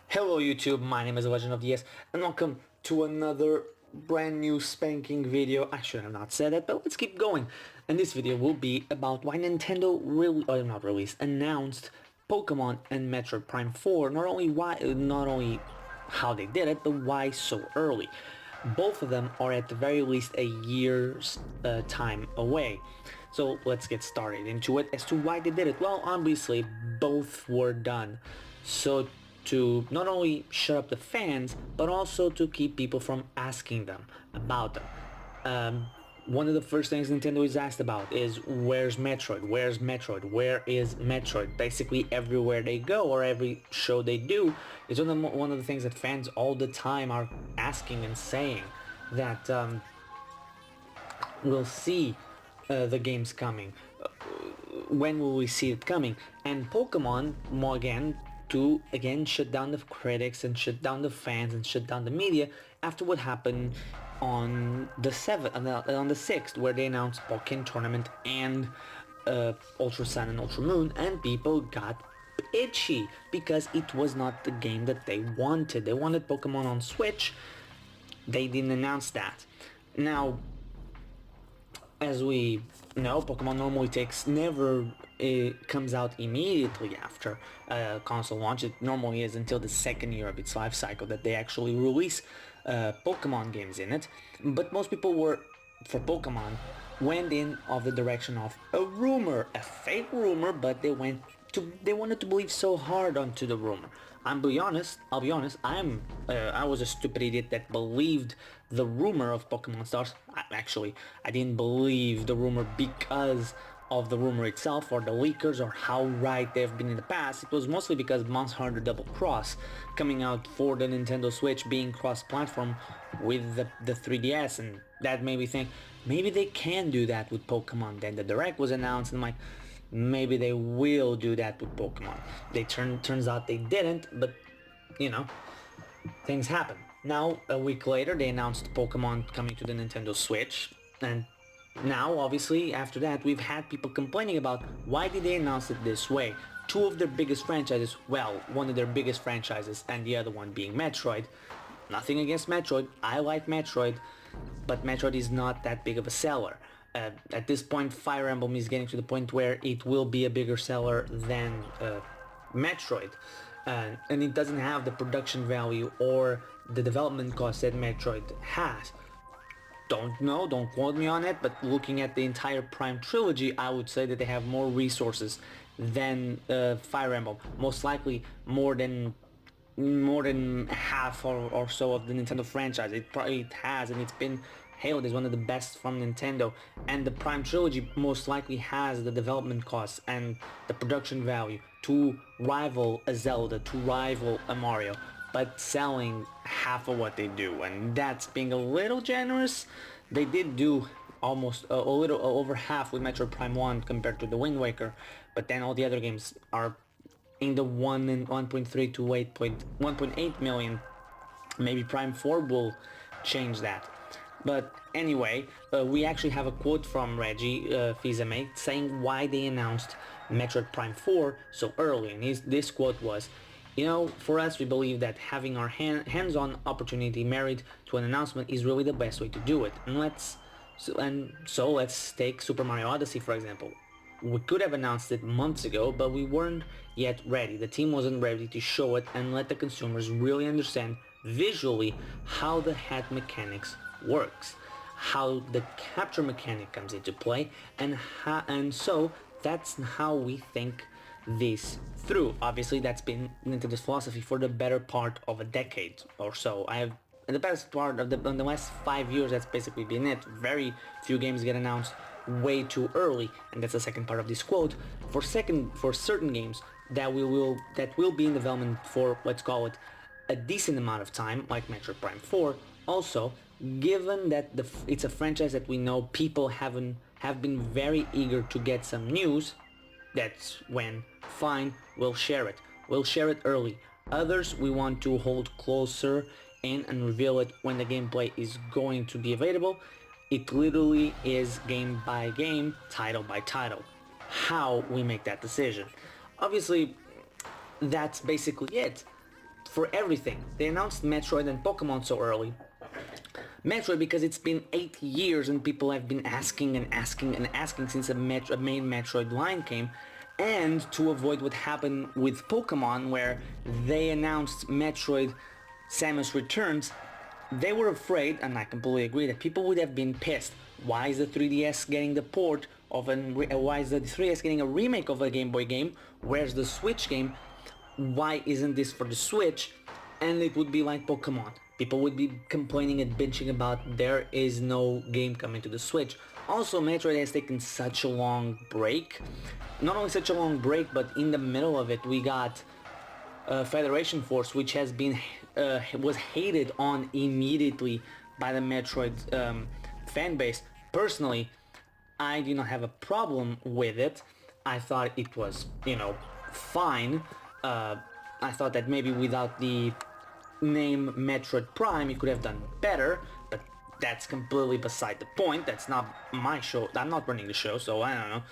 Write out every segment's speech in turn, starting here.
Hello YouTube, my name is The Legend of DS and welcome to another brand new spanking video. I should have not said that, but let's keep going. And this video will be about why Nintendo announced Pokemon and Metroid Prime 4. Not only how they did it, but why so early. Both of them are at the very least a year's time away. So let's get started into it as to why they did it. Well, obviously both were done so to not only shut up the fans, but also to keep people from asking them about them. One of the first things Nintendo is asked about is where's Metroid? Where's Metroid? Where is Metroid? Basically everywhere they go or every show they do is one of the things that fans all the time are asking and saying that we'll see the games coming. When will we see it coming? And Pokemon, more again shut down the critics and shut down the fans and shut down the media after what happened on the 7th, on the 6th, where they announced Pokémon Tournament and Ultra Sun and Ultra Moon, and people got itchy because it was not the game that they wanted. They wanted Pokemon on Switch. They didn't announce that. Now, as we know, Pokemon normally it comes out immediately after console launch. It normally is until the second year of its life cycle that they actually release Pokemon games in it. But most people for Pokemon, went in of the direction of a rumor, a fake rumor, but they wanted to believe so hard onto the rumor. I'll be honest, I was a stupid idiot that believed the rumor of Pokemon Stars. I didn't believe the rumor because of the rumor itself or the leakers or how right they've been in the past. It was mostly because Monster Hunter Double Cross coming out for the Nintendo Switch being cross-platform with the 3DS, and that made me think maybe they can do that with Pokemon. Then the Direct was announced and I'm like, maybe they will do that with Pokemon. Turns out they didn't, but you know, things happen. Now, a week later, they announced Pokemon coming to the Nintendo Switch, and now, obviously, after that, we've had people complaining about why did they announce it this way. Two of their biggest franchises, well, one of their biggest franchises and the other one being Metroid. Nothing against Metroid, I like Metroid, but Metroid is not that big of a seller. At this point, Fire Emblem is getting to the point where it will be a bigger seller than Metroid. And it doesn't have the production value or the development cost that Metroid has. Don't know, don't quote me on it, but looking at the entire Prime trilogy, I would say that they have more resources than Fire Emblem. Most likely more than half or so of the Nintendo franchise. It has, and it's been hailed as one of the best from Nintendo. And the Prime trilogy most likely has the development costs and the production value to rival a Zelda, to rival a Mario, but selling half of what they do, and that's being a little generous. They did do almost a little over half with Metroid Prime 1 compared to the Wind Waker, but then all the other games are in the 1.3 to 1.8 million. Maybe Prime 4 will change that. But anyway, we actually have a quote from Reggie Fils-Aimé saying why they announced Metroid Prime 4 so early, and this quote was, you know, for us, we believe that having our hands-on opportunity married to an announcement is really the best way to do it. So let's take Super Mario Odyssey, for example. We could have announced it months ago, but we weren't yet ready. The team wasn't ready to show it and let the consumers really understand visually how the head mechanics works, how the capture mechanic comes into play, and so that's how we think this through. Obviously, that's been Nintendo's philosophy for the better part of a decade or so. In the best part of in the last 5 years, that's basically been it. Very few games get announced way too early, and that's the second part of this quote. For certain games that will be in development for, let's call it, a decent amount of time, like Metroid Prime 4. Also, given that it's a franchise that we know people have been very eager to get some news, that's when, fine, we'll share it. We'll share it early. Others we want to hold closer in and reveal it when the gameplay is going to be available. It literally is game by game, title by title, how we make that decision. Obviously, that's basically it. for everything. They announced Metroid and Pokemon so early. Metroid because it's been 8 years and people have been asking and asking and asking since a main Metroid line came, and to avoid what happened with Pokemon where they announced Metroid Samus Returns, they were afraid, and I completely agree, that people would have been pissed. Why is the 3DS getting the port of why is the 3DS getting a remake of a Game Boy game? Where's the Switch game? Why isn't this for the Switch? And it would be like Pokemon. People would be complaining and bitching about there is no game coming to the Switch. Also, Metroid has taken such a long break. Not only such a long break, but in the middle of it we got Federation Force, which has been was hated on immediately by the Metroid fan base. Personally, I do not have a problem with it. I thought it was, fine. I thought that maybe without the name Metroid Prime you could have done better, but that's completely beside the point. That's not my show. I'm not running the show, so I don't know.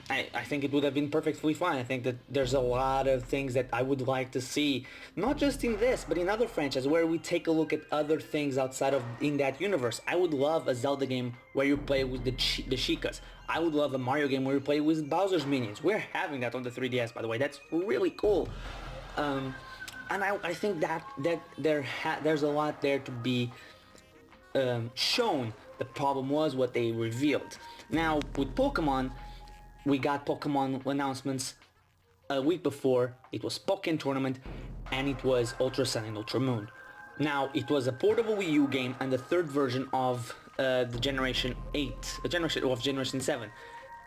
I think it would have been perfectly fine. I think that there's a lot of things that I would like to see, not just in this, but in other franchises where we take a look at other things outside of in that universe. I would love a Zelda game where you play with the Sheikahs. I would love a Mario game where you play with Bowser's minions. We're having that on the 3DS, by the way. That's really cool. And I think that there's a lot there to be shown. The problem was what they revealed. Now with Pokemon, we got Pokemon announcements a week before. It was Pokken Tournament and it was Ultra Sun and Ultra Moon. Now it was a portable Wii U game and the third version of the Generation 7,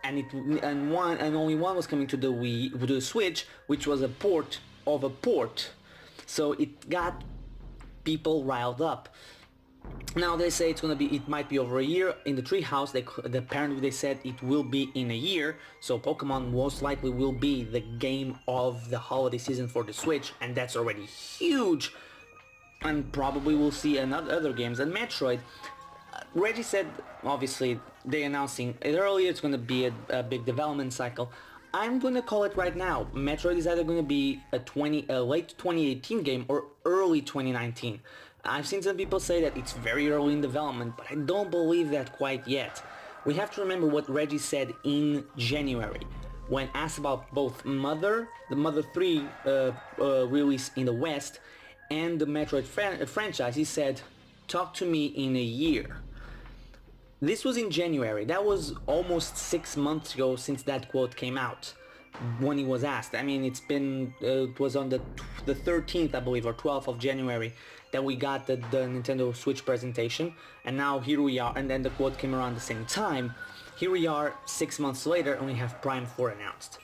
and only one was coming to the Switch, which was a port of a port. So it got people riled up. Now they say it might be over a year. In the Treehouse, apparently they said it will be in a year. So Pokemon most likely will be the game of the holiday season for the Switch, and that's already huge. And probably we'll see other games. And Metroid, Reggie said, obviously they announcing it earlier. It's going to be a big development cycle. I'm going to call it right now. Metroid is either going to be a late 2018 game or early 2019. I've seen some people say that it's very early in development, but I don't believe that quite yet. We have to remember what Reggie said in January when asked about both the Mother 3 release in the West and the Metroid franchise. He said, talk to me in a year. This was in January. That was almost 6 months ago since that quote came out when he was asked. I mean, it was on the 13th, I believe, or 12th of January that we got the Nintendo Switch presentation, and now here we are, and then the quote came around the same time. Here we are 6 months later and we have Prime 4 announced.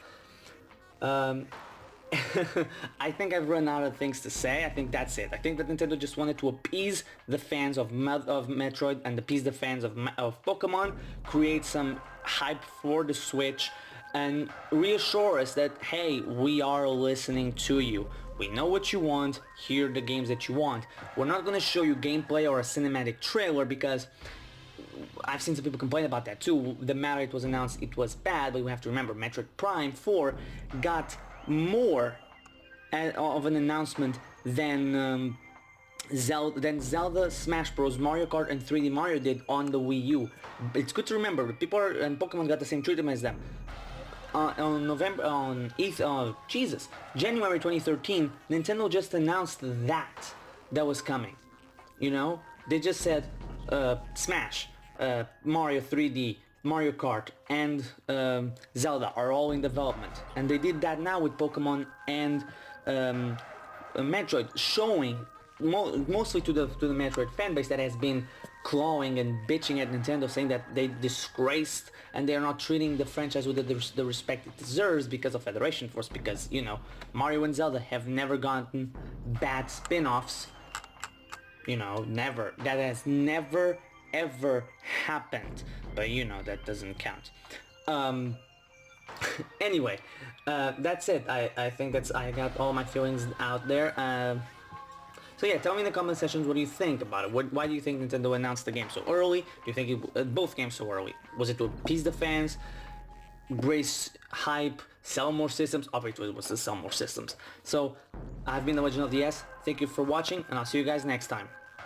I think I've run out of things to say. I think that's it. I think that Nintendo just wanted to appease the fans of Metroid and appease the fans of Pokemon, create some hype for the Switch, and reassure us that, hey, we are listening to you. We know what you want, here are the games that you want. We're not going to show you gameplay or a cinematic trailer because I've seen some people complain about that too. The matter it was announced, it was bad, but we have to remember Metroid Prime 4 got more of an announcement than Zelda, Smash Bros, Mario Kart, and 3D Mario did on the Wii U. It's good to remember, and Pokemon got the same treatment as them. January 2013, Nintendo just announced that was coming. They just said Smash, Mario 3D, Mario Kart, and Zelda are all in development, and they did that now with Pokemon and Metroid, showing mostly to the Metroid fanbase that has been clawing and bitching at Nintendo, saying that they disgraced and they are not treating the franchise with the respect it deserves because of Federation Force, because Mario and Zelda have never gotten bad spin-offs. Never. That has never ever happened, but that doesn't count. Anyway, that's it. I think I got all my feelings out there. So yeah, tell me in the comment sections what do you think about it. Why do you think Nintendo announced the game so early? Do you think both games so early? Was it to appease the fans, brace hype, sell more systems. Obviously it was to sell more systems. So I've been the Legend of the S. Thank you for watching, and I'll see you guys next time.